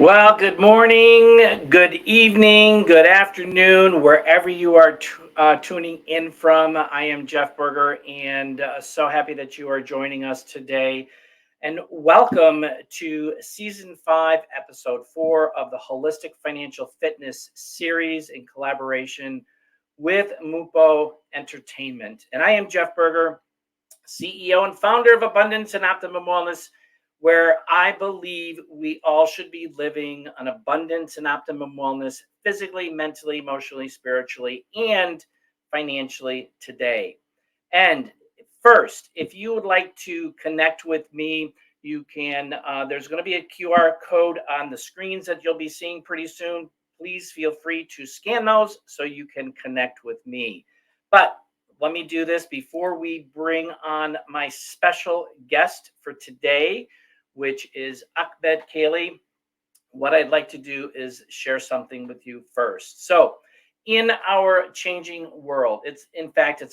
Well, good morning, good evening, good afternoon, wherever you are tuning in from. I am Jeff Berger, and so happy that you are joining us today. And welcome to Season 5, Episode 4 of the Holistic Financial Fitness series in collaboration with Mupo Entertainment. And I am Jeff Berger, CEO and founder of Abundance and Optimum Wellness, where I believe we all should be living an abundance and optimum wellness physically, mentally, emotionally, spiritually, and financially today. And first, if you would like to connect with me, you can. There's going to be a QR code on the screens that you'll be seeing pretty soon. Please feel free to scan those so you can connect with me. But let me do this before we bring on my special guest for today, which is Ahmed Kaley. What I'd like to do is share something with you first. So, in our changing world, it's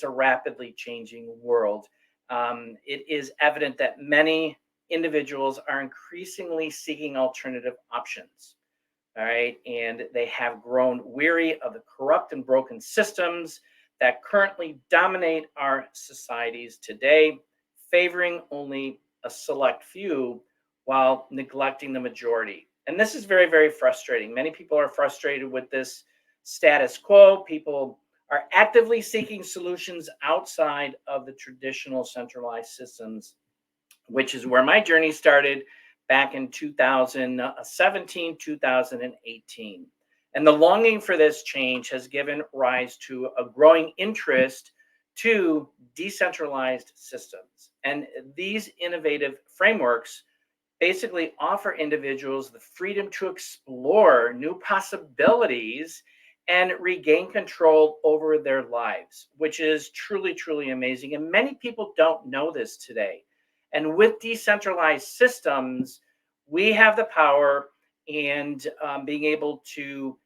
a rapidly changing world. It is evident that many individuals are increasingly seeking alternative options. All right. And they have grown weary of the corrupt and broken systems that currently dominate our societies today, favoring only a select few while neglecting the majority. And this is very, very frustrating. Many people are frustrated with this status quo. People are actively seeking solutions outside of the traditional centralized systems, which is where my journey started back in 2017, 2018. And the longing for this change has given rise to a growing interest to decentralized systems. And these innovative frameworks basically offer individuals the freedom to explore new possibilities and regain control over their lives, which is truly, truly amazing. And many people don't know this today. And with decentralized systems, we have the power and being able to,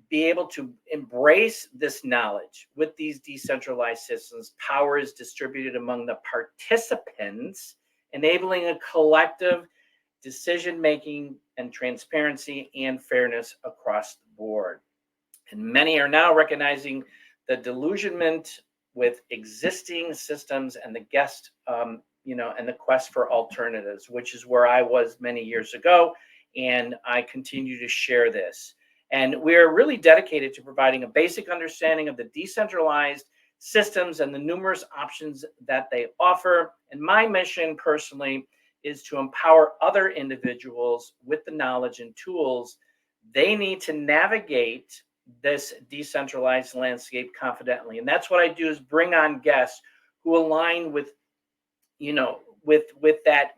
be able to embrace this knowledge. With these decentralized systems, power is distributed among the participants, enabling a collective decision making and transparency and fairness across the board. And many are now recognizing the delusionment with existing systems and the and the quest for alternatives, which is where I was many years ago. And I continue to share this. And we're really dedicated to providing a basic understanding of the decentralized systems and the numerous options that they offer. And my mission personally is to empower other individuals with the knowledge and tools they need to navigate this decentralized landscape confidently. And that's what I do, is bring on guests who align with that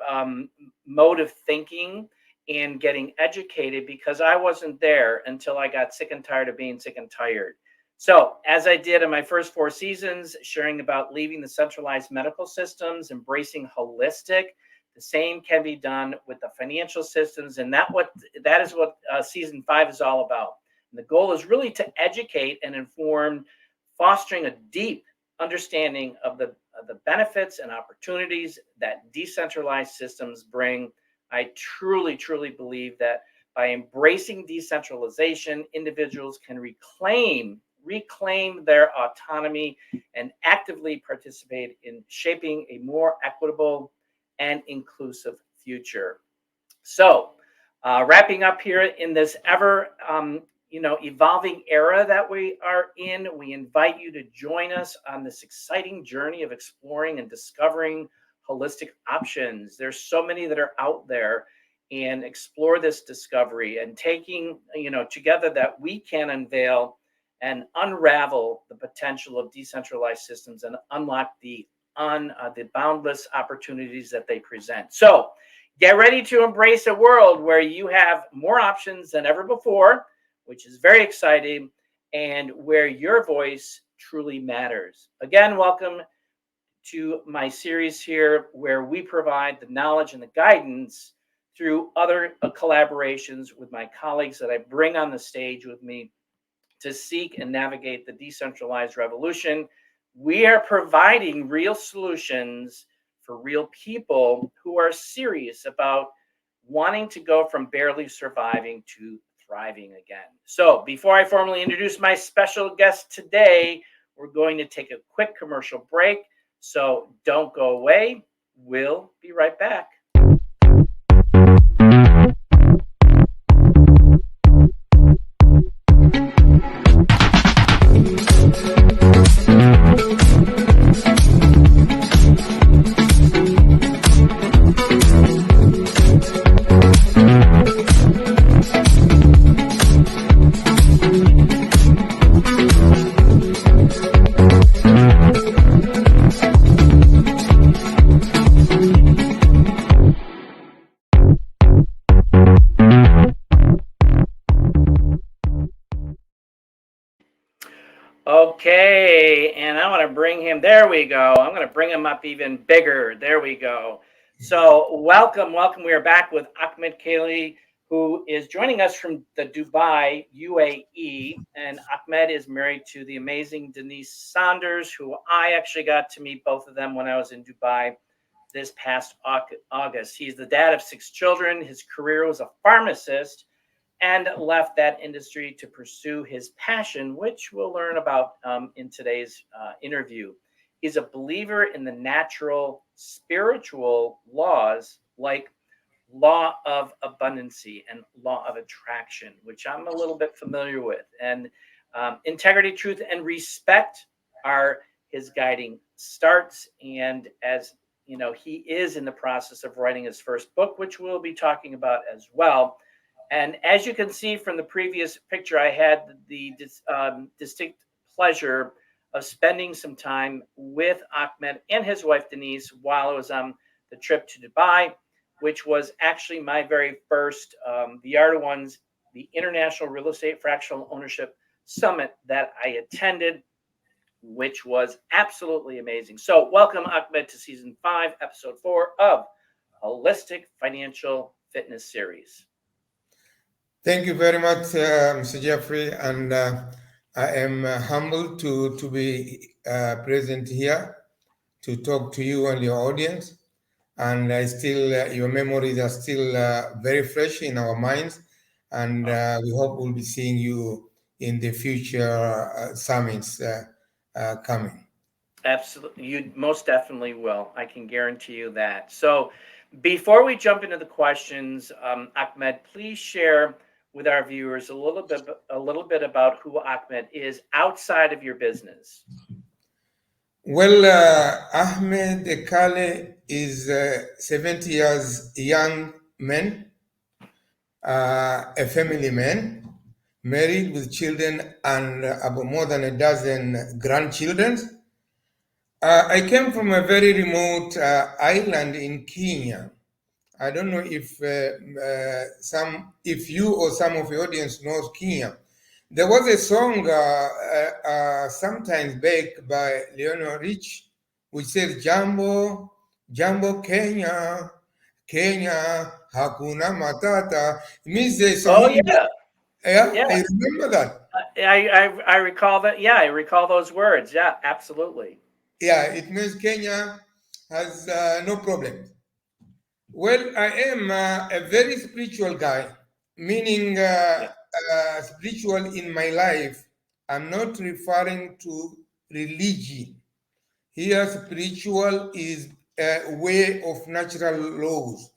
mode of thinking and getting educated, because I wasn't there until I got sick and tired of being sick and tired. So, as I did in my first 4 seasons, sharing about leaving the centralized medical systems, embracing holistic, the same can be done with the financial systems, and that is what season 5 is all about. And the goal is really to educate and inform, fostering a deep understanding of the benefits and opportunities that decentralized systems bring. I truly, truly believe that by embracing decentralization, individuals can reclaim their autonomy and actively participate in shaping a more equitable and inclusive future. So, wrapping up here in this ever evolving era that we are in, we invite you to join us on this exciting journey of exploring and discovering holistic options. There's so many that are out there, and explore this discovery and taking, together, that we can unveil and unravel the potential of decentralized systems and unlock the boundless opportunities that they present. So get ready to embrace a world where you have more options than ever before, which is very exciting, and where your voice truly matters. Again, welcome to my series here, where we provide the knowledge and the guidance through other collaborations with my colleagues that I bring on the stage with me to seek and navigate the decentralized revolution. We are providing real solutions for real people who are serious about wanting to go from barely surviving to thriving again. So before I formally introduce my special guest today, we're going to take a quick commercial break. So don't go away. We'll be right back. Okay, and I want to bring him. There we go. I'm going to bring him up even bigger. There we go. So welcome. We are back with Ahmed Kaley, who is joining us from the Dubai, UAE. And Ahmed is married to the amazing Denise Saunders, who I actually got to meet both of them when I was in Dubai this past August. He's the dad of 6 children. His career was a pharmacist and left that industry to pursue his passion, which we'll learn about in today's interview. He's a believer in the natural spiritual laws like law of abundancy and law of attraction, which I'm a little bit familiar with. And integrity, truth, and respect are his guiding starts. And as you know, he is in the process of writing his first book, which we'll be talking about as well. And as you can see from the previous picture, I had the distinct pleasure of spending some time with Ahmed and his wife, Denise, while I was on the trip to Dubai, which was actually my very first, the Ones, the International Real Estate Fractional Ownership Summit that I attended, which was absolutely amazing. So welcome, Ahmed, to Season 5, Episode 4 of Holistic Financial Fitness Series. Thank you very much, Mr. Jeffrey, and I am humbled to be present here to talk to you and your audience. And your memories are still very fresh in our minds, and we hope we'll be seeing you in the future summits coming. Absolutely. You most definitely will. I can guarantee you that. So before we jump into the questions, Ahmed, please share with our viewers a little bit about who Ahmed is outside of your business. Well, Ahmed Kaley is 70 years young man, a family man, married with children and about more than a dozen grandchildren. I came from a very remote island in Kenya. I don't know if you or some of your audience knows Kenya. There was a song sometimes back by Leonard Rich, which says Jambo, Jambo Kenya, Kenya, Hakuna Matata. It means there's some. Oh yeah, yeah, I remember that. I recall that. Yeah, I recall those words. Yeah, absolutely. Yeah, it means Kenya has no problem. Well, I am a very spiritual guy, meaning spiritual in my life. I'm not referring to religion. Here, spiritual is a way of natural laws,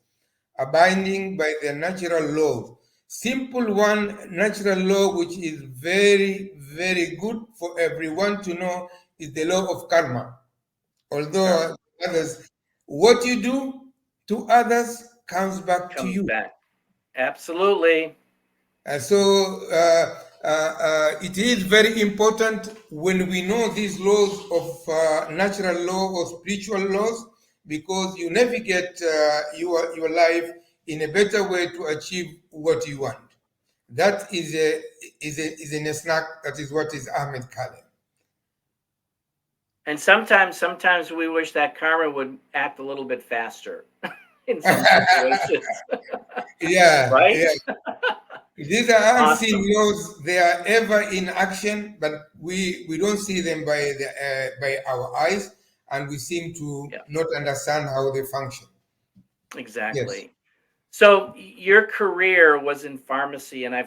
abiding by the natural laws. Simple one natural law, which is very, very good for everyone to know, is the law of karma. Although others, what you do to others comes back to you. Back. Absolutely. It is very important when we know these laws of natural law or spiritual laws, because you navigate your life in a better way to achieve what you want. That is in a snack. That is what is Ahmed Kaley. And sometimes we wish that karma would act a little bit faster in some situations. Yeah, right. Yeah. These are unseen laws. They are ever in action, but we don't see them by our eyes, and we seem to not understand how they function. Exactly. Yes. So your career was in pharmacy, and I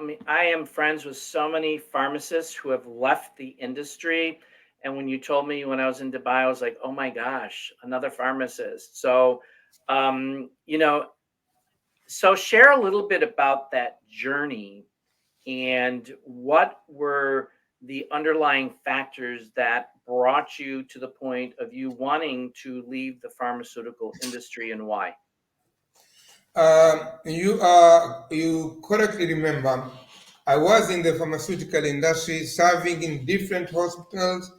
mean, I am friends with so many pharmacists who have left the industry. And when you told me when I was in Dubai, I was like, oh my gosh, another pharmacist. So, you know, so share a little bit about that journey and what were the underlying factors that brought you to the point of you wanting to leave the pharmaceutical industry and why? You correctly remember. I was in the pharmaceutical industry, serving in different hospitals Mhm.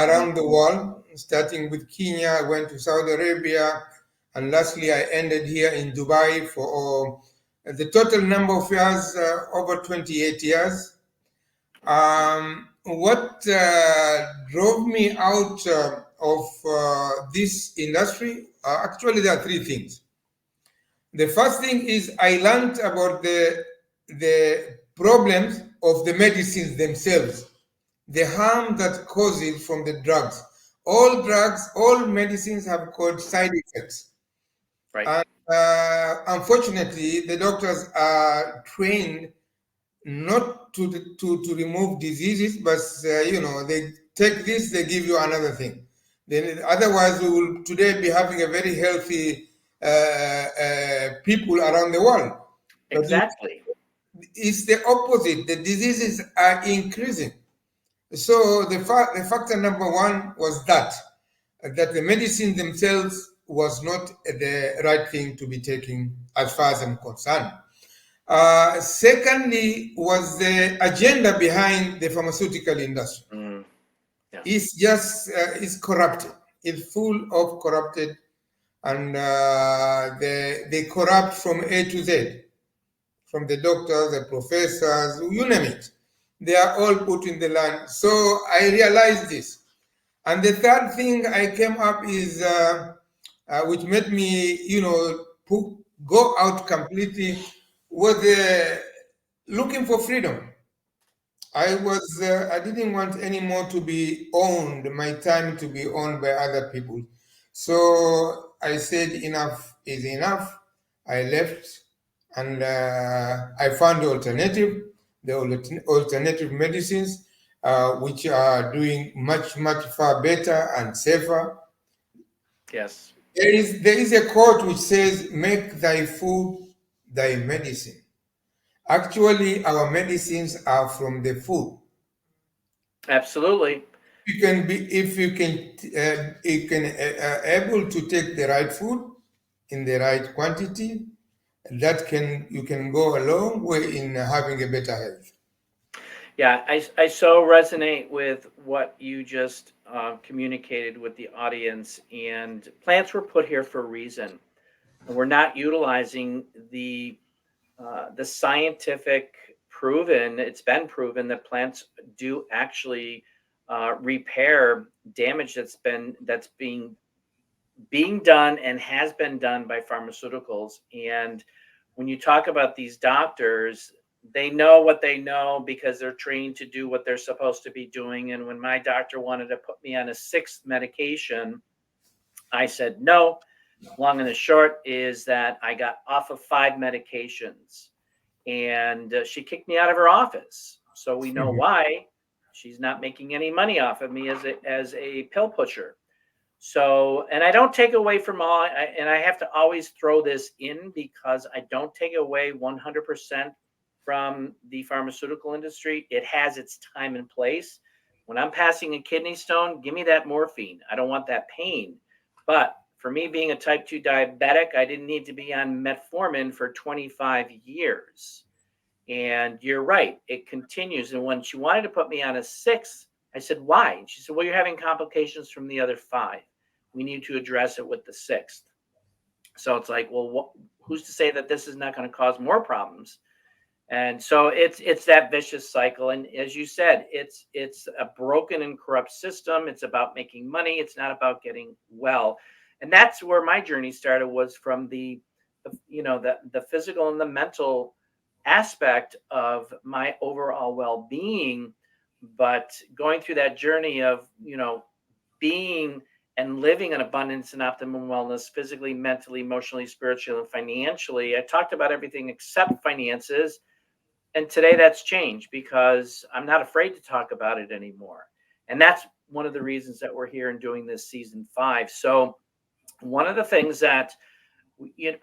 around the world. Starting with Kenya, I went to Saudi Arabia, and lastly, I ended here in Dubai for the total number of years, over 28 years. What drove me out of this industry? Actually, there are three things. The first thing is I learned about the problems of the medicines themselves, the harm that causes from the drugs, all medicines have got side effects. Right. And unfortunately, the doctors are trained not to remove diseases, but they take this, they give you another thing. Then otherwise, we will today be having a very healthy people around the world. But Exactly. it's the opposite. The diseases are increasing. So the factor number one was that the medicine themselves was not the right thing to be taken as far as I'm concerned. Secondly, was the agenda behind the pharmaceutical industry. Mm, yeah. It's corrupted. It's full of corrupted, and they corrupt from A to Z, from the doctors, the professors, you name it. They are all put in the line. So I realized this. And the third thing I came up is, which made me, go out completely, was looking for freedom. I didn't want anymore to be owned, my time to be owned by other people. So I said, enough is enough. I left, and I found the alternative medicines, which are doing much, much far better and safer. Yes. There is a quote which says, make thy food thy medicine. Actually, our medicines are from the food. Absolutely. You can be if you can able to take the right food in the right quantity. That can you can go a long way in having a better health. Yeah, I so resonate with what you just communicated with the audience. And plants were put here for a reason, and we're not utilizing the scientific proven. It's been proven that plants do actually repair damage that's being done and has been done by pharmaceuticals. And when you talk about these doctors, they know what they know because they're trained to do what they're supposed to be doing. And when my doctor wanted to put me on a sixth medication, I said no. Long and the short is that I got off of five medications, and she kicked me out of her office. So we know why. She's not making any money off of me as a pill pusher. So, and I don't take away from and I have to always throw this in because I don't take away 100% from the pharmaceutical industry. It has its time and place. When I'm passing a kidney stone, give me that morphine. I don't want that pain. But for me being a type 2 diabetic, I didn't need to be on metformin for 25 years. And you're right, it continues. And when she wanted to put me on a sixth, I said, why? And she said, well, you're having complications from the other five. We need to address it with the sixth. So it's like, well, who's to say that this is not going to cause more problems? And so it's that vicious cycle. And as you said, it's a broken and corrupt system. It's about making money. It's not about getting well. And that's where my journey started, was from the physical and the mental aspect of my overall well-being. But going through that journey of being and living in abundance and optimum wellness physically, mentally, emotionally, spiritually, and financially. I talked about everything except finances. And today that's changed because I'm not afraid to talk about it anymore. And that's one of the reasons that we're here and doing this season 5. So, one of the things that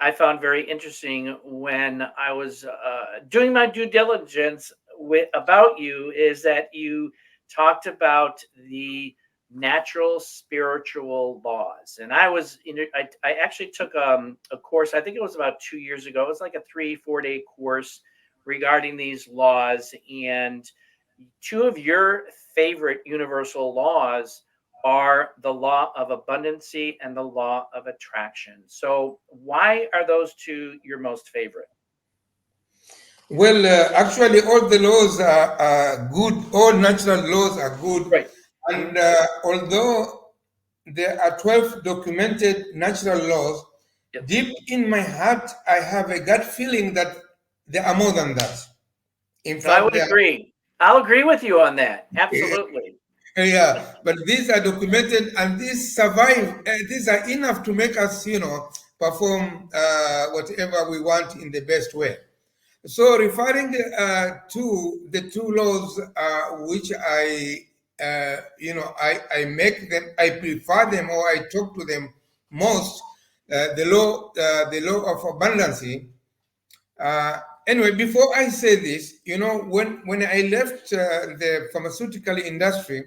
I found very interesting when I was doing my due diligence about you is that you talked about the natural spiritual laws. And I was, I actually took a course, I think it was about 2 years ago. It was like a 3-4 day course regarding these laws. And two of your favorite universal laws are the law of abundancy and the law of attraction. So, why are those two your most favorite? Well, actually, all the laws are good. All natural laws are good. Right. And although there are 12 documented natural laws, Yep. deep in my heart, I have a gut feeling that there are more than that. In I fact, would agree. I'll agree with you on that. are, Absolutely. yeah, but these are documented and these survive. These are enough to make us, perform whatever we want in the best way. So, referring to the two laws, which I make them, I prefer them, or I talk to them most. The law of abundance. Anyway, before I say this, when I left the pharmaceutical industry,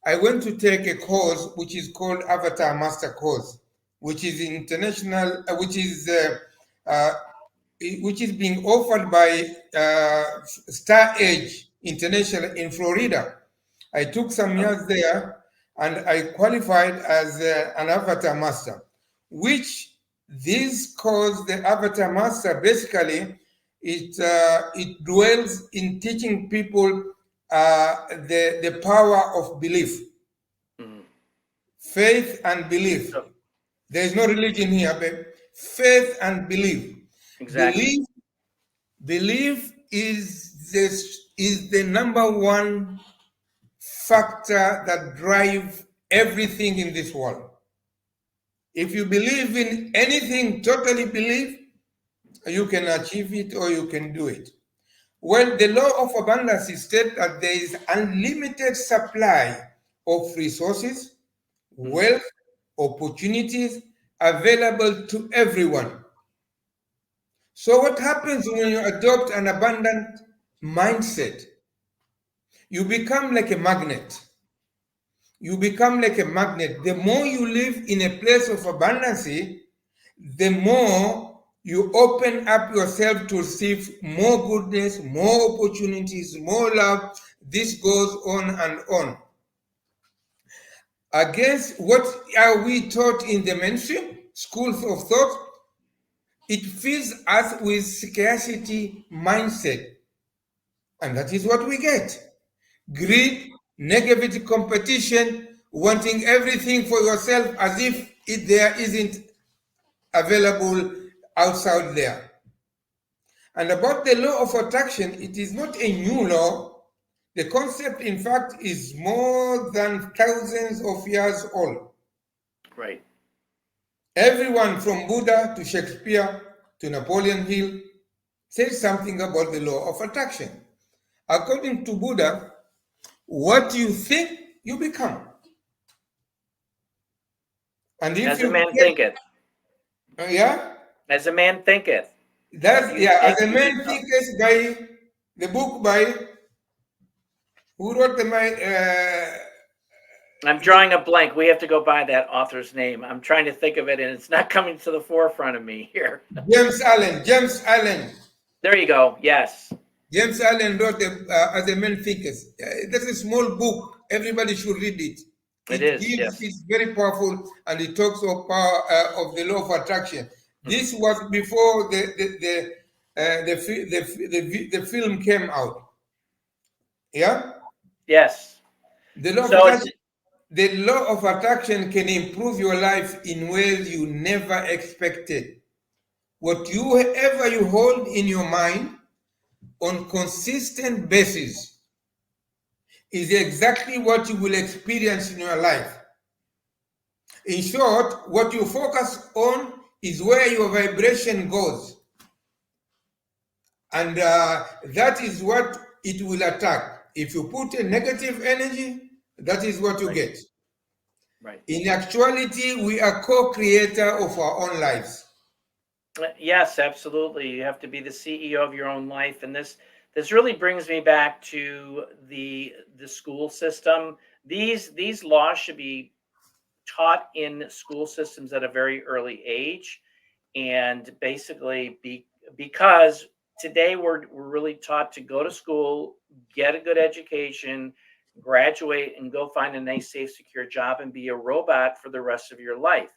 I went to take a course which is called Avatar Master Course, which is international, uh, which is being offered by Star Age International in Florida. I took some years there and I qualified as an Avatar Master, which this course, the Avatar Master, basically it dwells in teaching people the power of belief, faith and belief. So, There is no religion here, but faith and belief. exactly. Belief is the number one factor that drives everything in this world. If you believe in anything, totally believe, you can achieve it or you can do it. Well, the law of abundance states that there is unlimited supply of resources, wealth, opportunities available to everyone. So, what happens when you adopt an abundant mindset? You become like a magnet. You become like a magnet. The more you live in a place of abundance, the more you open up yourself to receive more goodness, more opportunities, more love. This goes on and on. Against what are we taught in the mainstream schools of thought? It fills us with scarcity mindset. And that is what we get. Greed, negative competition, wanting everything for yourself as if there isn't available outside there. And about the law of attraction, it is not a new law. The concept, in fact, is more than thousands of years old. Right. Everyone from Buddha to Shakespeare to Napoleon Hill says something about the law of attraction. According to Buddha, what you think, you become. And if As a you man get, thinketh. yeah, As a man thinketh. that's, You yeah, think, as a you man become. thinketh by the book by, who wrote I'm drawing a blank. We have to go by that author's name. I'm trying to think of it, and it's not coming to the forefront of me here. James Allen. James Allen. There you go. Yes. James Allen wrote As a Man Thinketh. That's a small book. Everybody should read it. It It is. gives, Yes. it's very powerful, and it talks of power of the law of attraction. This was before the film came out. Yeah, Yes. the law of So it's attraction. The law of attraction can improve your life in ways you never expected. Whatever you hold in your mind on consistent basis is exactly what you will experience in your life. In short, what you focus on is where your vibration goes. And that is what it will attack. If you put a negative energy, that is what you Right. get. Right. In actuality, we are co-creator of our own lives. Yes, absolutely. You have to be the CEO of your own life, and this really brings me back to the school system. These laws should be taught in school systems at a very early age, and basically because today we're really taught to go to school, get a good education, graduate, and go find a nice, safe, secure job and be a robot for the rest of your life.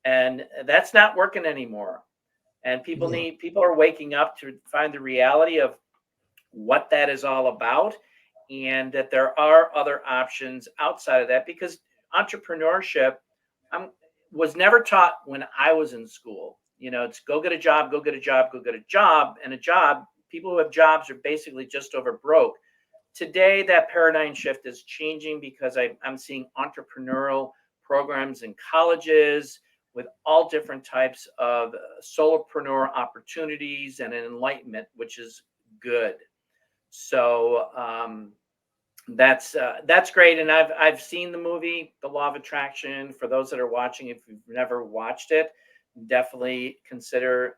And that's not working anymore. And Yeah. people are waking up to find the reality of what that is all about, and that there are other options outside of that, because entrepreneurship um, was never taught when I was in school. It's go get a job, go get a job, go get a job. And a job, people who have jobs are basically just over broke. Today that paradigm shift is changing, because I'm seeing entrepreneurial programs in colleges with all different types of solopreneur opportunities and an enlightenment, which is good. So that's great, and I've seen the movie The Law of Attraction. For those that are watching, if you've never watched it, definitely consider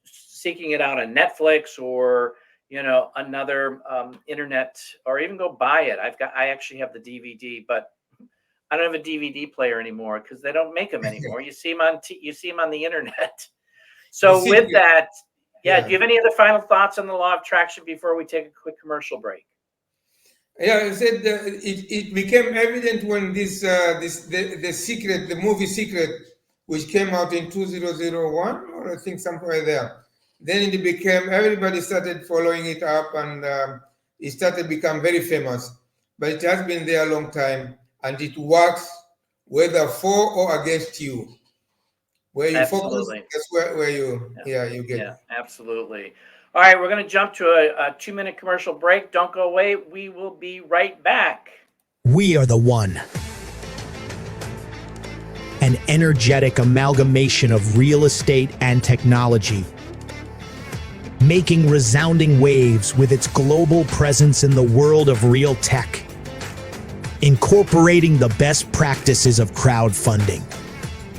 seeking it out on Netflix, or another internet, or even go buy it. I actually have the DVD, but I don't have a DVD player anymore because they don't make them anymore. You see them on the internet. The So with secret. that, yeah, do Yeah. you have any other final thoughts on the law of attraction before we take a quick commercial break? Yeah, I said it became evident when the secret, the movie Secret, which came out in 2001, or I think somewhere there. Then it became, everybody started following it up, and it started become very famous. But it has been there a long time, and it works whether for or against you. Where you focus, Absolutely. that's where you, Yeah. yeah, you get. Yeah, absolutely. All right, we're going to jump to a 2-minute commercial break. Don't go away. We will be right back. We are the one. An energetic amalgamation of real estate and technology, making resounding waves with its global presence in the world of real tech, incorporating the best practices of crowdfunding.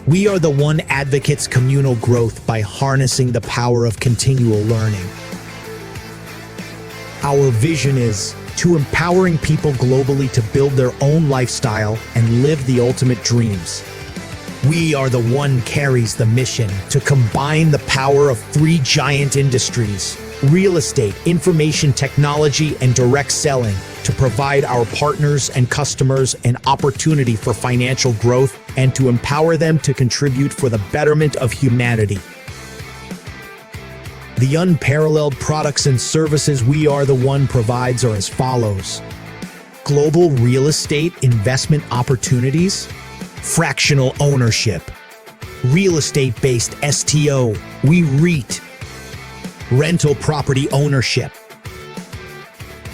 We are the one advocates communal growth by harnessing the power of continual learning. Our vision is to empowering people globally to build their own lifestyle and live the ultimate dreams. We are the one carries the mission to combine the power of three giant industries: real estate, information technology, and direct selling, to provide our partners and customers an opportunity for financial growth and to empower them to contribute for the betterment of humanity. The unparalleled products and services We Are the One provides are as follows: global real estate investment opportunities, fractional ownership, real estate-based STO, we REIT, rental property ownership,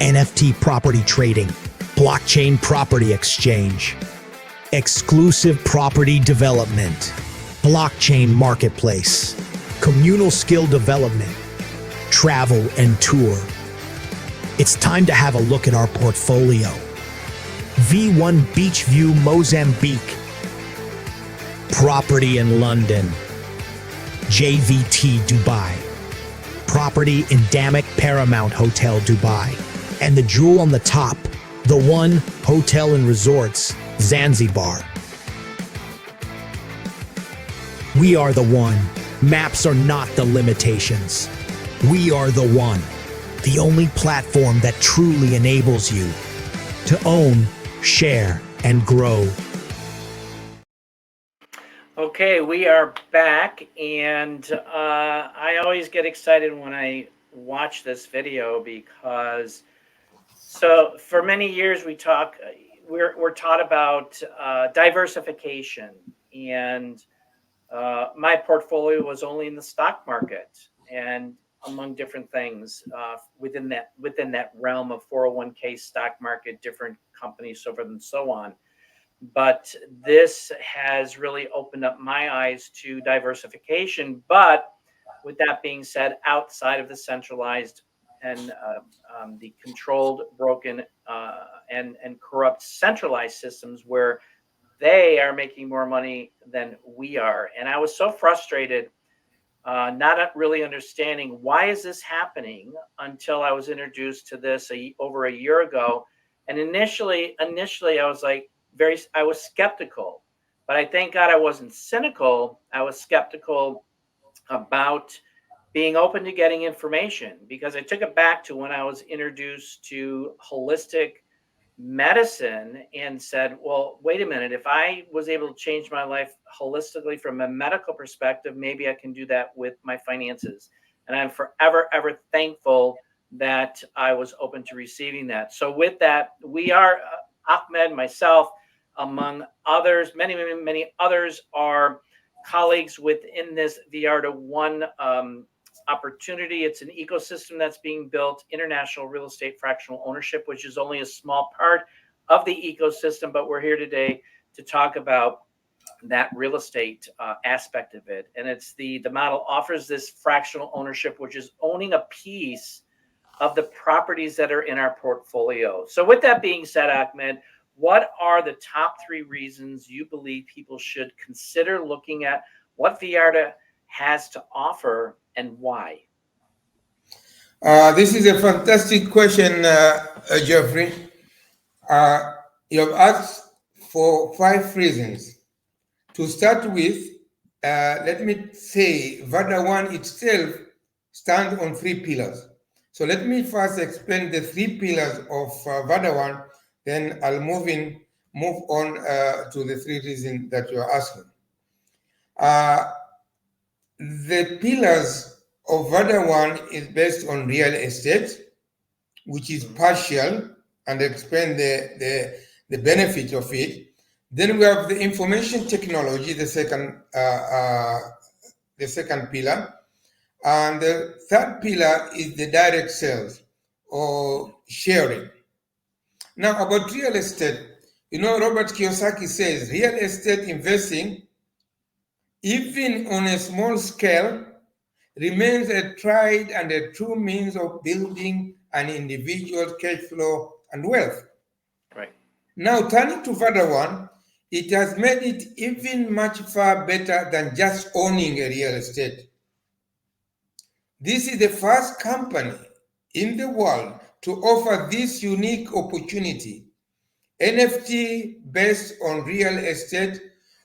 NFT property trading, blockchain property exchange, exclusive property development, blockchain marketplace, communal skill development, travel and tour. It's time to have a look at our portfolio. V1 Beachview, Mozambique. Property in London. JVT Dubai. Property in Damak Paramount Hotel Dubai. And the jewel on the top, The One Hotel and Resorts, Zanzibar. We are the one. Maps are not the limitations. We are the one. The only platform that truly enables you to own, share, and grow. Okay, we are back, and I always get excited when I watch this video, because so for many years we're taught about diversification, and my portfolio was only in the stock market and among different things within that realm of 401k, stock market, different companies, so forth and so on. but this has really opened up my eyes to diversification. But with that being said, outside of the centralized and the controlled, broken, and corrupt centralized systems where they are making more money than we are. And I was so frustrated, not really understanding why is this happening until I was introduced to this over a year ago. And initially, I was like I was skeptical, but I thank God I wasn't cynical. I was skeptical about being open to getting information, because I took it back to when I was introduced to holistic medicine and said, well, wait a minute, if I was able to change my life holistically from a medical perspective, maybe I can do that with my finances. And I'm forever, ever thankful that I was open to receiving that. So with that, we are, Ahmed, myself, among others, many, many, many others are colleagues within this VR to One opportunity. It's an ecosystem that's being built, international real estate fractional ownership, which is only a small part of the ecosystem, but we're here today to talk about that real estate aspect of it. And it's the model offers this fractional ownership, which is owning a piece of the properties that are in our portfolio. So with that being said, Ahmed, what are the top 3 reasons you believe people should consider looking at what Vallarta has to offer and why? This is a fantastic question, Jeffrey. You have asked for 5 reasons. To start with, let me say Vada One itself stands on 3 pillars. So let me first explain the 3 pillars of Vada One, then I'll move on to the 3 reasons that you're asking. The pillars of Vada One is based on real estate, which is partial, and explain the benefit of it. Then we have the information technology, the second pillar. And the third pillar is the direct sales or sharing. Now, about real estate, Robert Kiyosaki says real estate investing, even on a small scale, remains a tried and a true means of building an individual's cash flow and wealth. Right. Now, turning to Vada One, it has made it even much far better than just owning a real estate. This is the first company in the world to offer this unique opportunity, NFT based on real estate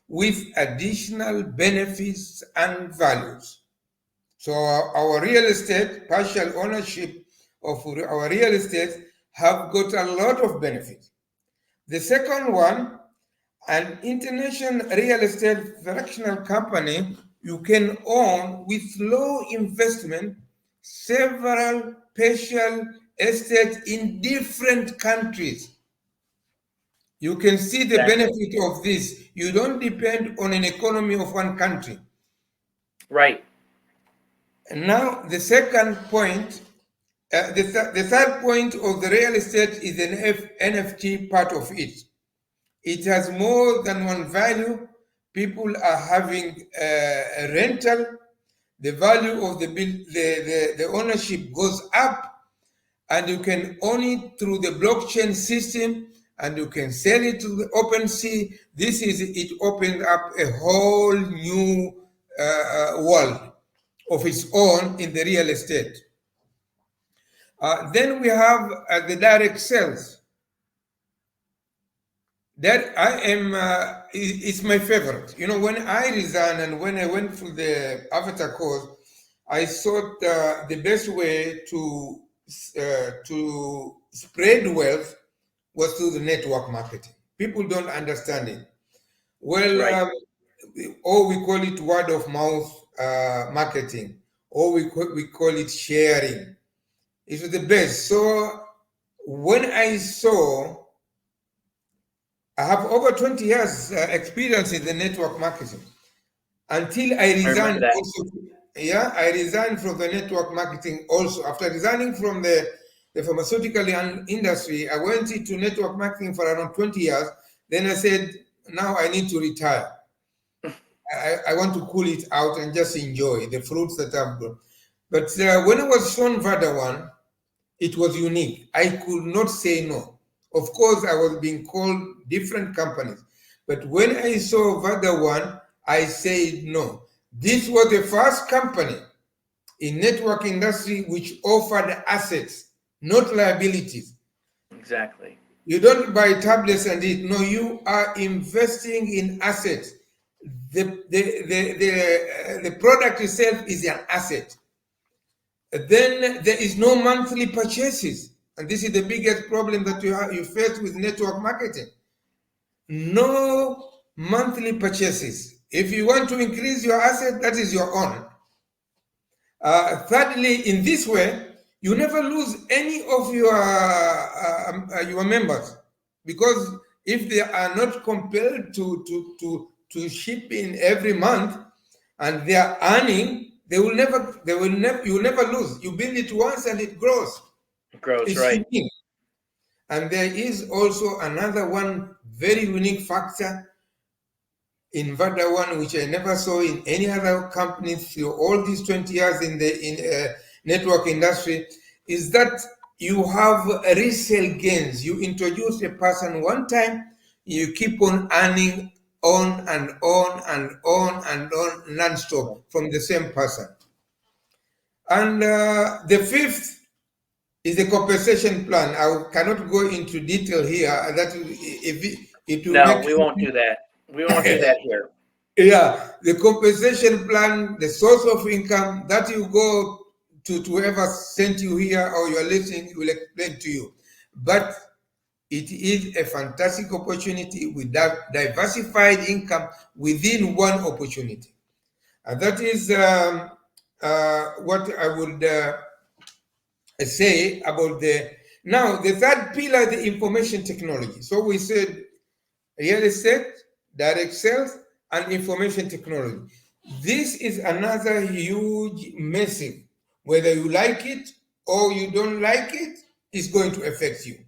with additional benefits and values. So our real estate, partial ownership of our real estate have got a lot of benefits. The second one, an international real estate fractional company you can own with low investment several partial estates in different countries. You can see the benefit of this. You don't depend on an economy of one country. Right. And now the second point, the third point of the real estate is an NFT part of it. It has more than one value. People are having a rental. The value of the ownership goes up, and you can own it through the blockchain system, and you can sell it to the OpenSea. It opens up a whole new world of its own in the real estate. Then we have the direct sales. That it's my favorite. When I resigned and when I went through the Avatar course, I thought the best way to spread wealth was through the network marketing. People don't understand it. Well, right. Or we call it word of mouth marketing, or we call it sharing. It was the best. So when I have over 20 years experience in the network marketing. Until I resigned I resigned from the network marketing also. After resigning from the pharmaceutical industry, I went into network marketing for around 20 years. Then I said, now I need to retire. I want to cool it out and just enjoy the fruits that I've grown. But when I was shown VADA 1, it was unique. I could not say no. Of course, I was being called different companies. But when I saw VADA 1, I said no. This was the first company in network industry which offered assets, not liabilities. Exactly. You don't buy tablets and eat. No, you are investing in assets. The product itself is an asset. Then there is no monthly purchases. And this is the biggest problem that you face with network marketing. No monthly purchases. If you want to increase your asset, that is your own. Thirdly, in this way, you never lose any of your members, because if they are not compelled to ship in every month and they are earning, you will never lose. You build it once and it grows. It grows, It's right. unique. And there is also another one very unique factor in VADA 1, which I never saw in any other company through all these 20 years in the network industry, is that you have resale gains. You introduce a person one time, you keep on earning on and on and on and on non-stop from the same person. And the fifth is the compensation plan. I cannot go into detail here. That it will No, make we won't do that. We won't do that here. Yeah, the compensation plan, the source of income, that you go to whoever sent you here or you are listening, will explain to you. But it is a fantastic opportunity with that diversified income within one opportunity. And that is what I would say about now the third pillar, the information technology. So we said real estate, direct sales, and information technology. This is another huge, massive, whether you like it or you don't like it, it's going to affect you.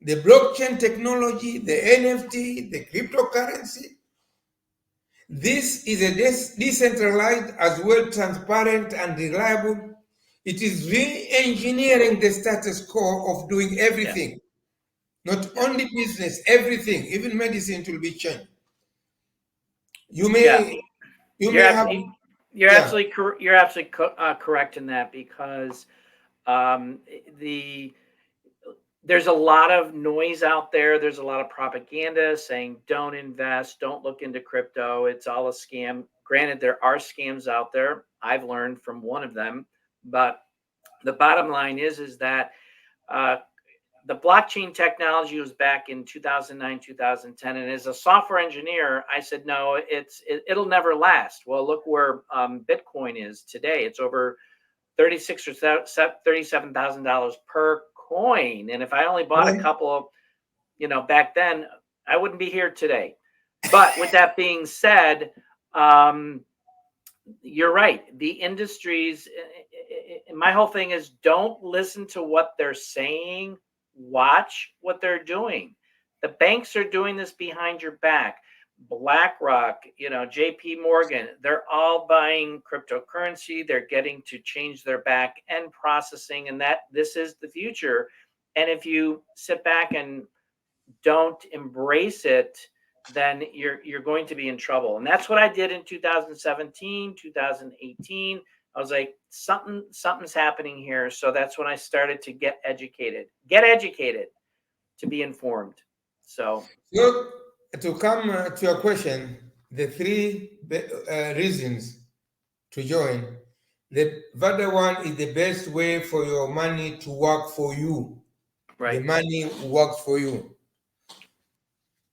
The blockchain technology, the NFT, the cryptocurrency, this is a decentralized as well, transparent and reliable. It is re-engineering the status quo of doing everything. Not only business, everything, even medicine will be changed. You may have. You're absolutely correct in that, because there's a lot of noise out there. There's a lot of propaganda saying don't invest, don't look into crypto. It's all a scam. Granted, there are scams out there. I've learned from one of them, but the bottom line is that the blockchain technology was back in 2009, 2010. And as a software engineer, I said, no, it'll never last. Well, look where Bitcoin is today. It's over $36,000 or $37,000 per coin. And if I only bought a couple, back then, I wouldn't be here today. But with that being said, you're right. The industries, my whole thing is don't listen to what they're saying. Watch what they're doing. The banks are doing this behind your back. BlackRock, JP Morgan, they're all buying cryptocurrency. They're getting to change their back end processing, and that this is the future. And if you sit back and don't embrace it, then you're going to be in trouble. And that's what I did in 2017, 2018. I was like, something's happening here. So that's when I started to get educated to be informed. So to come to your question, the three reasons to join, the VADA one is the best way for your money to work for you. Right. The money works for you.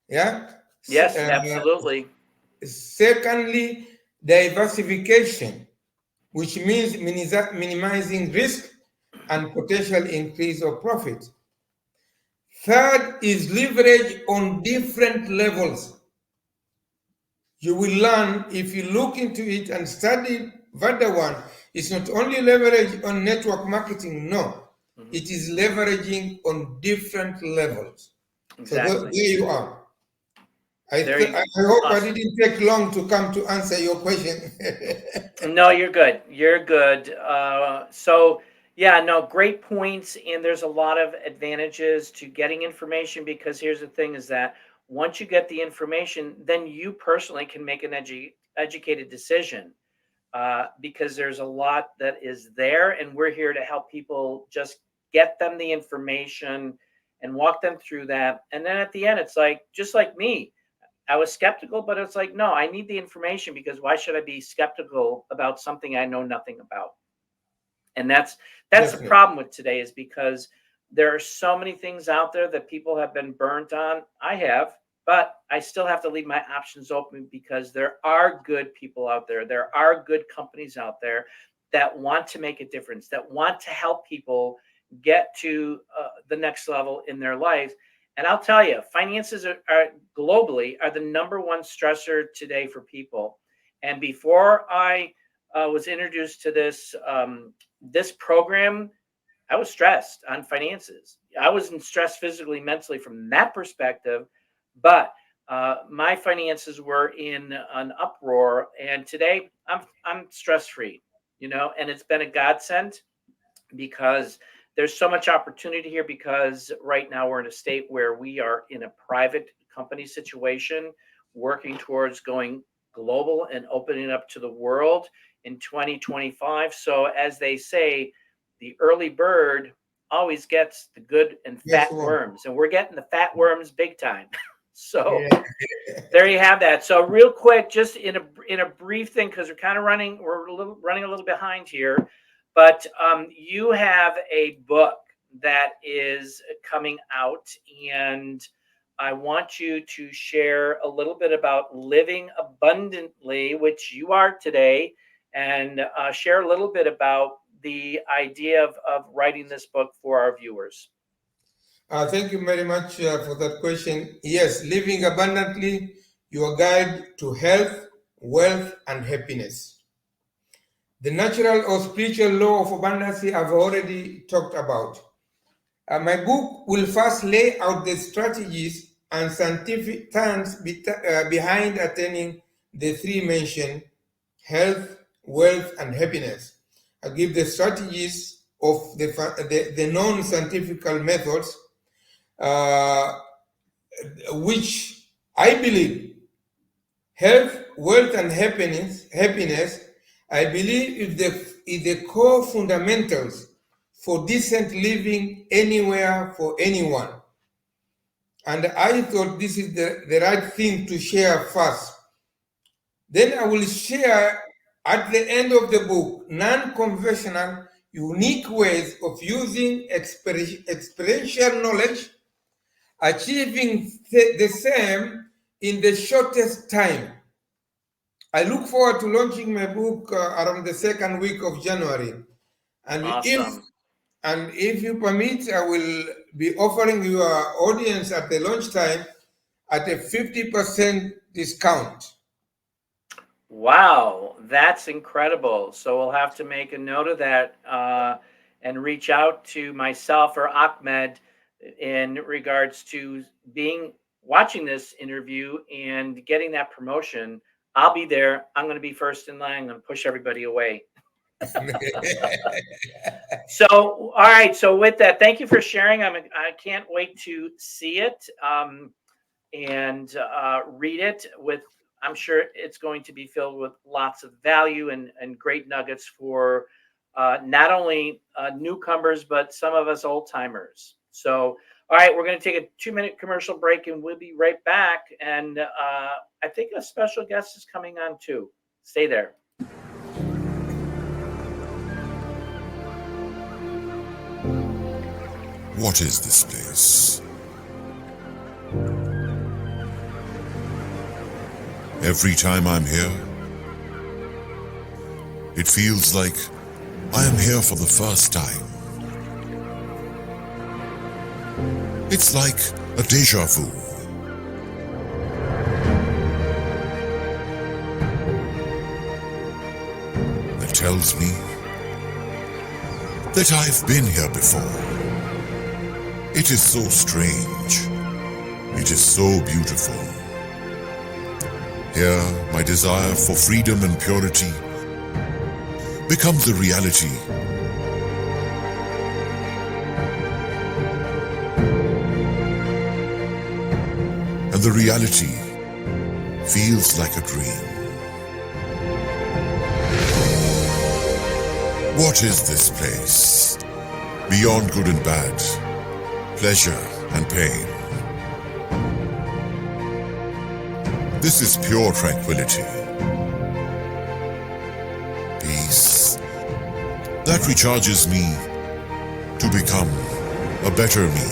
Yeah? Yes, absolutely. Secondly, diversification, which means minimizing risk and potential increase of profit. Third is leverage on different levels. You will learn, if you look into it and study VADA 1, it's not only leverage on network marketing, no. It is leveraging on different levels. Exactly. So there you are. There you go. I hope I Awesome. didn't take long to come to answer your question. No, you're good. You're good. So yeah, no, great points. And there's a lot of advantages to getting information because here's the thing is that once you get the information, then you personally can make an educated decision because there's a lot that is there. And we're here to help people just get them the information and walk them through that. And then at the end, it's like, just like me, I was skeptical, but it's like, no, I need the information because why should I be skeptical about something I know nothing about? And that's the Definitely. problem with today is because there are so many things out there that people have been burnt on. I have, but I still have to leave my options open because there are good people out there. There are good companies out there that want to make a difference, that want to help people get to the next level in their life. And I'll tell you, finances are globally are the number one stressor today for people. And before I was introduced to this program, I was stressed on finances. I wasn't stressed physically, mentally from that perspective, but my finances were in an uproar. And today I'm stress free, and it's been a godsend because there's so much opportunity here because right now we're in a state where we are in a private company situation working towards going global and opening up to the world in 2025. So as they say, the early bird always gets the good and Yes, fat one. worms, and we're getting the fat worms big time. So Yeah. there you have that. So real quick, just in a brief thing, because we're running a little behind here, but you have a book that is coming out, and I want you to share a little bit about living abundantly, which you are today, and share a little bit about the idea of writing this book for our viewers. Thank you very much for that question. Yes, living abundantly, your guide to health, wealth, and happiness. The natural or spiritual law of abundance I've already talked about. My book will first lay out the strategies and scientific terms behind attaining the three mentioned health, wealth, and happiness. I give the strategies of the non-scientific methods which I believe health, wealth, and happiness, I believe is the core fundamentals for decent living anywhere for anyone. And I thought this is the right thing to share first. Then I will share at the end of the book non-conventional, unique ways of using experiential knowledge, achieving the same in the shortest time. I look forward to launching my book around the second week of January. And Awesome. if you permit, I will be offering your audience at the launch time at a 50% discount. Wow, that's incredible. So we'll have to make a note of that and reach out to myself or Ahmed in regards to watching this interview and getting that promotion. I'll be there. I'm going to be first in line. I'm going to push everybody away. So, all right. So with that, thank you for sharing. I can't wait to see it and read it I'm sure it's going to be filled with lots of value and great nuggets for not only newcomers, but some of us old timers. So, all right, we're going to take a 2-minute commercial break and we'll be right back. And I think a special guest is coming on too. Stay there. What is this place? Every time I'm here, it feels like I am here for the first time. It's like a déjà vu. That tells me that I've been here before. It is so strange. It is so beautiful. Here, my desire for freedom and purity becomes a reality. And the reality feels like a dream. What is this place? Beyond good and bad, pleasure and pain. This is pure tranquility. Peace that recharges me to become a better me.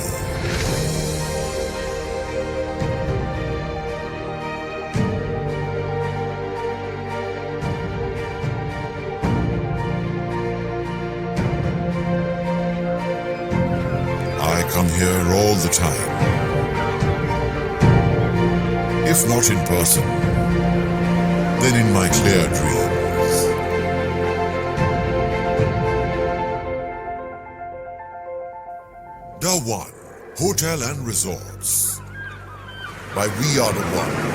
I come here all the time. If not in person, then in my clear dreams. The One Hotel and Resorts by We Are the One.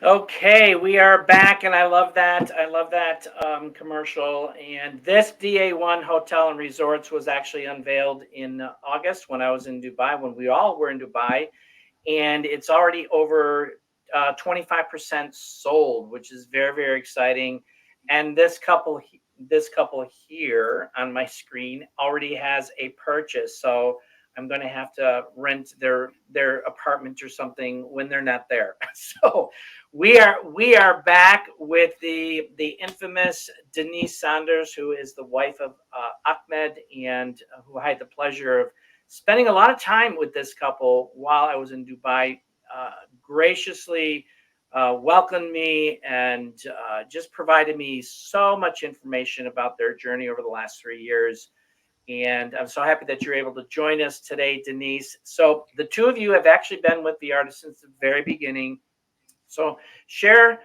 Okay, we are back, and I love that. I love that commercial. And this DA1 Hotel and Resorts was actually unveiled in August when I was in Dubai, when we all were in Dubai, and it's already over 25% sold, which is very, very exciting. And this couple here on my screen already has a purchase, so I'm going to have to rent their apartment or something when they're not there. So we are back with the infamous Denise Saunders, who is the wife of Ahmed, and who I had the pleasure of spending a lot of time with this couple while I was in Dubai. Graciously welcomed me and just provided me so much information about their journey over the last 3 years. And I'm so happy that you're able to join us today, Denise. So the two of you have actually been with the artist since the very beginning. So share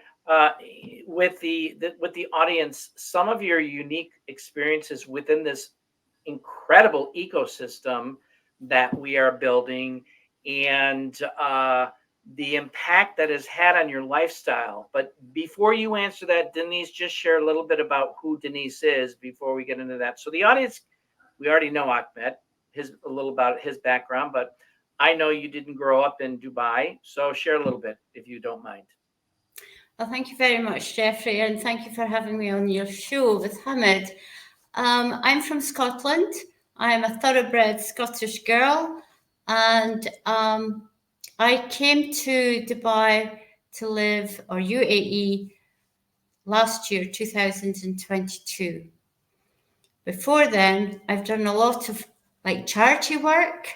with the audience some of your unique experiences within this incredible ecosystem that we are building, and the impact that has had on your lifestyle. But before you answer that, Denise, just share a little bit about who Denise is before we get into that. So the audience, we already know Ahmed, a little about his background, but I know you didn't grow up in Dubai, so share a little bit if you don't mind. Well, thank you very much, Jeffrey, and thank you for having me on your show with Ahmed. I'm from Scotland. I'm a thoroughbred Scottish girl, and I came to Dubai to live, or UAE, last year, 2022. Before then, I've done a lot of charity work,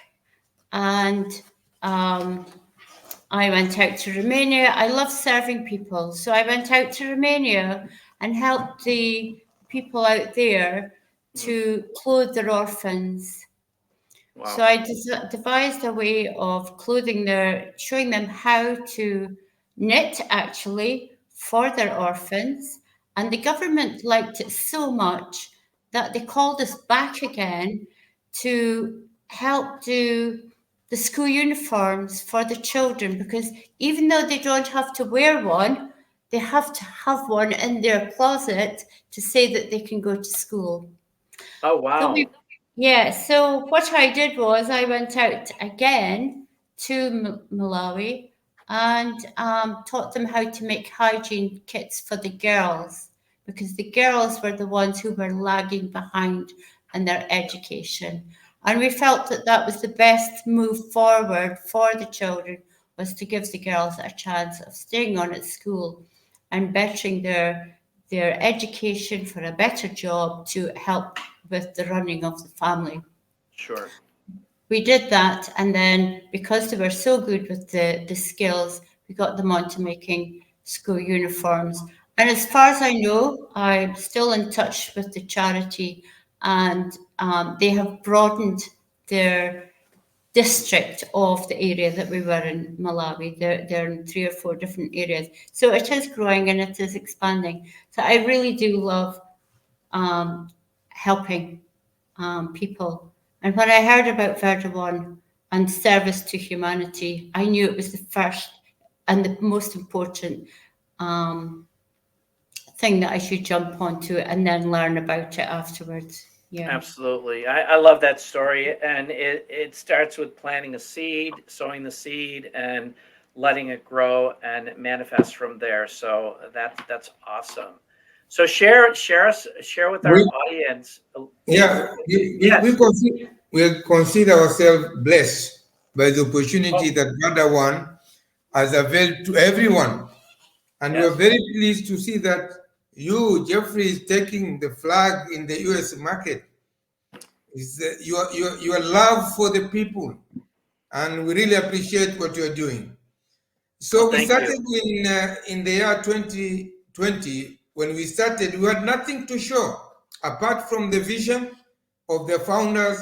and I went out to Romania. I love serving people. So I went out to Romania and helped the people out there to clothe their orphans. Wow. So I devised a way of clothing showing them how to knit actually for their orphans. And the government liked it so much that they called us back again to help do the school uniforms for the children, because even though they don't have to wear one, they have to have one in their closet to say that they can go to school. Oh, wow. So what I did was I went out again to Malawi and taught them how to make hygiene kits for the girls, because the girls were the ones who were lagging behind in their education. And we felt that that was the best move forward for the children, was to give the girls a chance of staying on at school and bettering their education for a better job to help with the running of the family. Sure. We did that, and then because they were so good with the skills, we got them onto making school uniforms. And as far as I know, I'm still in touch with the charity, and they have broadened their district of the area that we were in Malawi. They're in 3 or 4 different areas. So it is growing and it is expanding. So I really do love helping people. And when I heard about Verda One, and service to humanity. I knew it was the first and the most important thing that I should jump onto and then learn about it afterwards. Yeah. Absolutely. I love that story. And it starts with planting a seed, sowing the seed, and letting it grow and manifest from there. So that's awesome. So share with our We, audience. yeah, Yes. we consider ourselves blessed by the opportunity Oh, that Brother One has availed to everyone. And we are yes. very pleased to see that you, Jeffrey, is taking the flag in the US market. Is your love for the people, and we really appreciate what you're doing. Well, So we thank started you. in the year 2020. When we started, we had nothing to show apart from the vision of the founders.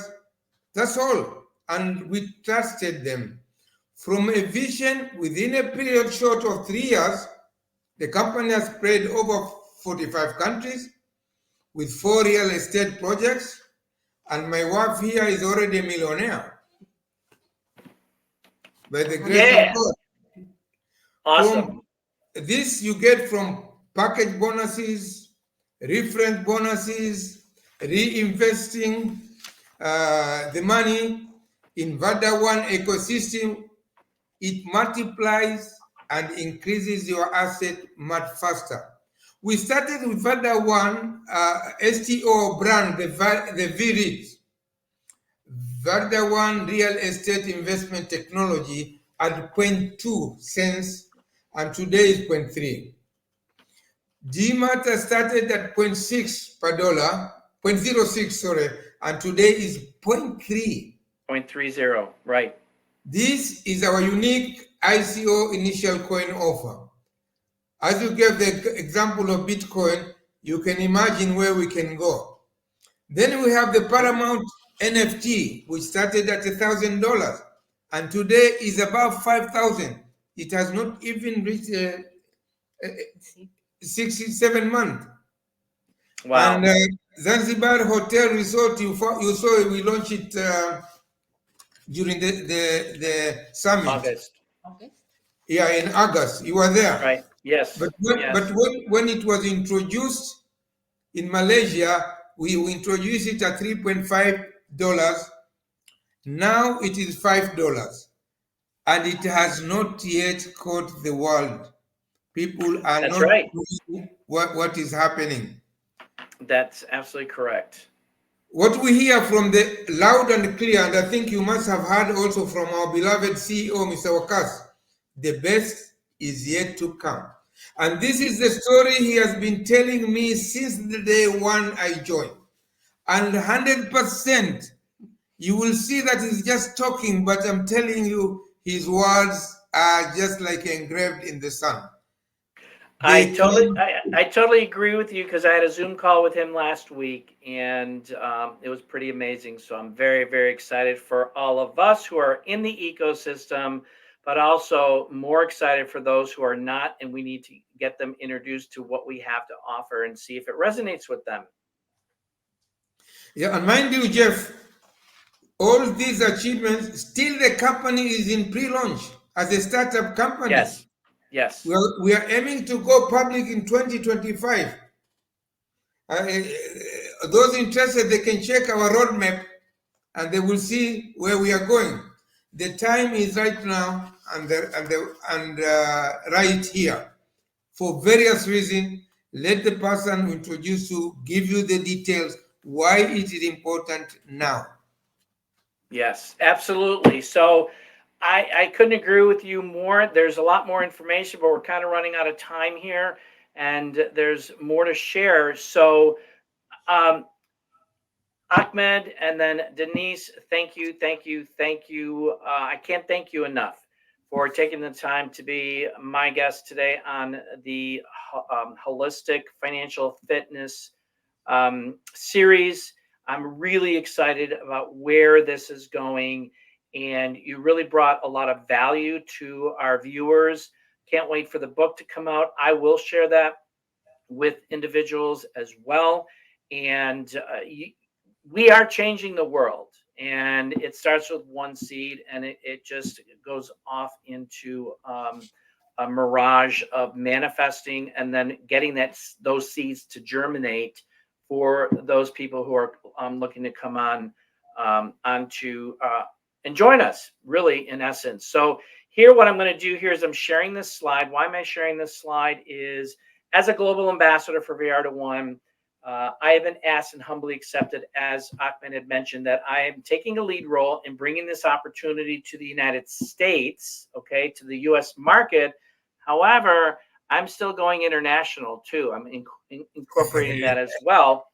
That's all, and we trusted them. From a vision, within a period short of 3 years, the company has spread over 45 countries with 4 real estate projects, and my wife here is already a millionaire by the grace of Yeah. God. Awesome. From this, you get from package bonuses, reference bonuses, reinvesting the money in Vada One ecosystem. It multiplies and increases your asset much faster. We started with Vada One STO brand, the VRIT, Vada One Real Estate Investment Technology at 0.2 cents, and today is 0.3. DMAT started at 0.6 per dollar, 0.06, sorry, and today is 0.3. 0.30. Right. This is our unique ICO initial coin offer. As you gave the example of Bitcoin, you can imagine where we can go. Then we have the Paramount NFT, which started at $1,000 and today is above 5,000. It has not even reached 67 months. Wow. And Zanzibar Hotel Resort, you saw we launched it during the summit. August. Yeah, in August. You were there. Right. Yes. But Yes. when it was introduced in Malaysia, we introduced it at $3.5. Now it is $5. And it has not yet caught the world. People are That's not right. knowing what is happening. That's absolutely correct. What we hear from the loud and clear, and I think you must have heard also from our beloved CEO, Mr. Wakas, the best is yet to come. And this is the story he has been telling me since the day one I joined. And 100%, you will see that he's just talking, but I'm telling you, his words are just like engraved in the sun. I totally agree with you because I had a Zoom call with him last week, and it was pretty amazing. So I'm very, very excited for all of us who are in the ecosystem, but also more excited for those who are not, and we need to get them introduced to what we have to offer and see if it resonates with them. Yeah, and mind you, Jeff, all these achievements, still the company is in pre-launch as a startup company. Yes. Yes. We are aiming to go public in 2025. Those interested, they can check our roadmap and they will see where we are going. The time is right now and right here. For various reasons, let the person who introduced you give you the details why it is important now. Yes, absolutely. So I couldn't agree with you more. There's a lot more information, but we're kind of running out of time here, and there's more to share. So Ahmed and then Denise, thank you, thank you, thank you. I can't thank you enough for taking the time to be my guest today on the Holistic Financial Fitness series. I'm really excited about where this is going, and you really brought a lot of value to our viewers. Can't wait for the book to come out. I will share that with individuals as well. And we are changing the world, And it starts with one seed, and it just goes off into a mirage of manifesting, and then getting those seeds to germinate for those people who are looking to come on onto and join us, really, in essence. So here, what I'm going to do here is I'm sharing this slide. Why am I sharing this slide? Is as a global ambassador for VR2One, I have been asked and humbly accepted, as Ahmed had mentioned, that I am taking a lead role in bringing this opportunity to the United States, okay, to the U.S. market. However, I'm still going international too. I'm incorporating that as well,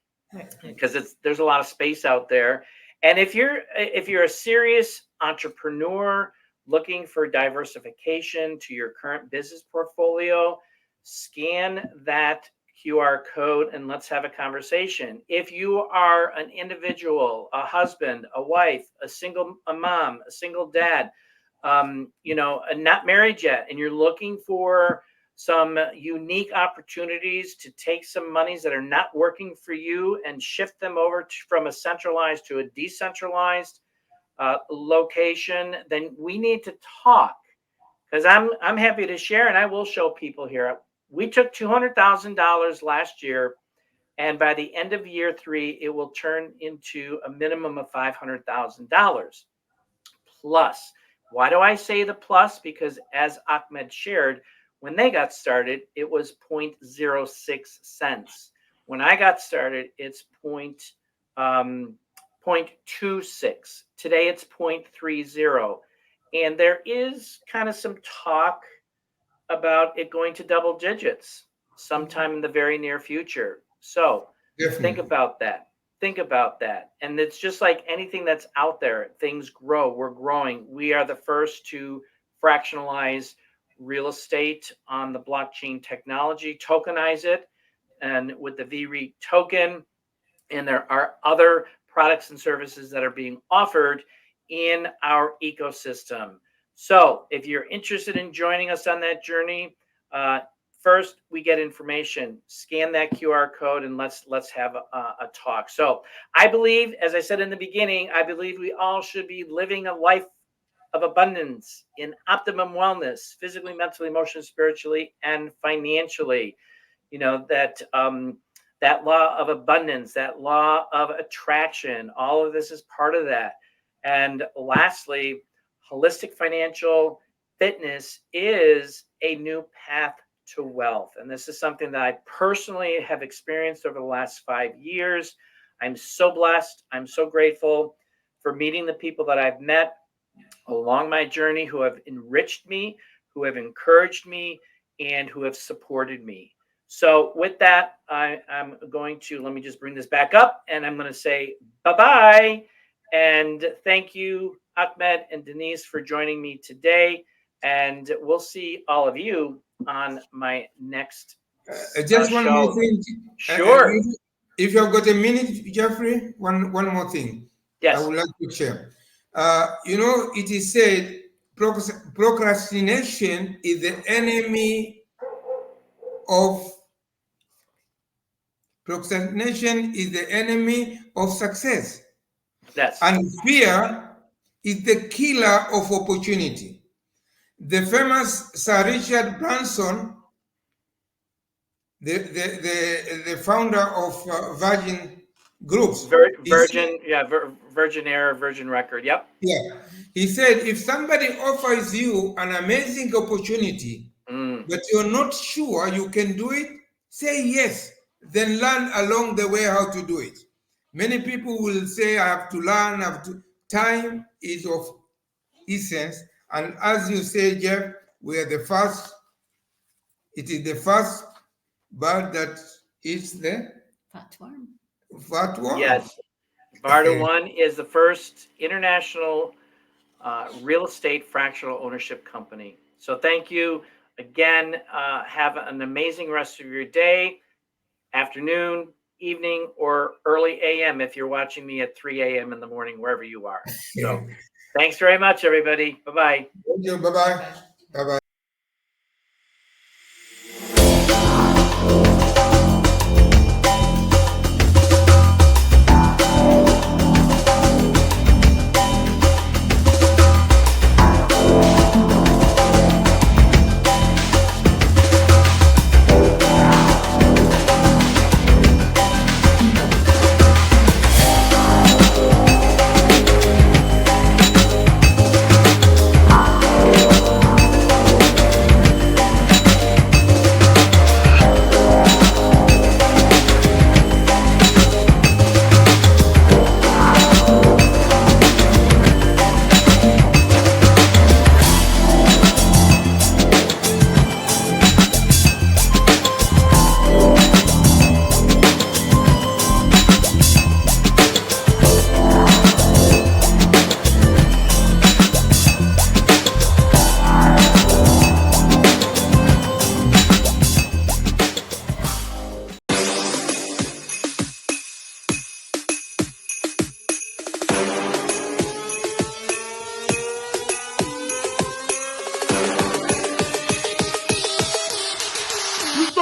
because there's a lot of space out there. And if you're a serious entrepreneur looking for diversification to your current business portfolio, scan that QR code and let's have a conversation. If you are an individual, a husband, a wife, a mom, a single dad, not married yet, and you're looking for some unique opportunities to take some monies that are not working for you and shift them over from a centralized to a decentralized location, then we need to talk, because I'm happy to share, and I will show people here. We took $200,000 last year, and by the end of year 3, it will turn into a minimum of $500,000 plus. Why do I say the plus? Because as Ahmed shared, when they got started, it was 0.06 cents. When I got started, it's 0.26. Today, it's 0.30. And there is kind of some talk about it going to double digits sometime in the very near future. So think about that. Think about that. And it's just like anything that's out there. Things grow. We're growing. We are the first to fractionalize real estate on the blockchain technology, tokenize it, and with the VREIT token. And there are other products and services that are being offered in our ecosystem. So if you're interested in joining us on that journey, first we get information, scan that QR code, and let's have a talk. So I believe, as I said in the beginning, I believe we all should be living a life of abundance in optimum wellness, physically, mentally, emotionally, spiritually, and financially. That law of abundance, that law of attraction, all of this is part of that. And lastly, holistic financial fitness is a new path to wealth. And this is something that I personally have experienced over the last 5 years. I'm so blessed. I'm so grateful for meeting the people that I've met along my journey, who have enriched me, who have encouraged me, and who have supported me. So with that, I'm going to, let me just bring this back up, and I'm going to say bye-bye. And thank you, Ahmed and Denise, for joining me today. And we'll see all of you on my next just one show. more thing. Sure. If you've got a minute, Jeffrey, one more thing. Yes. I would like to share. It is said procrastination is the enemy of success. Yes. And fear is the killer of opportunity. The famous Sir Richard Branson, the founder of Virgin Groups, Virgin Air, Virgin Record. Yep. Yeah, he said, if somebody offers you an amazing opportunity, but you're not sure you can do it, say yes. Then learn along the way how to do it. Many people will say, I have to learn. Time is of essence. And as you say, Jeff, we are the first. It is the first bird that eats the Fat worm. fat worm. Yes. VR2One is the first international real estate fractional ownership company. So thank you again. Have an amazing rest of your day, afternoon, evening, or early AM if you're watching me at 3 a.m. in the morning, wherever you are. So thanks very much, everybody. Bye-bye. Thank you. Bye-bye. Bye-bye.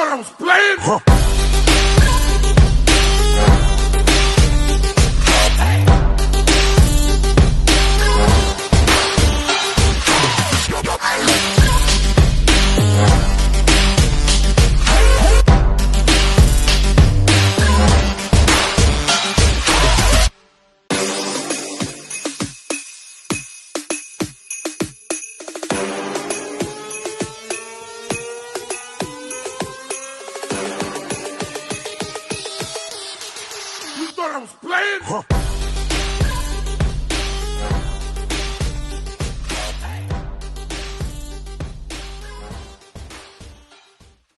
thought I was playing? Huh. You thought I was playing? Huh.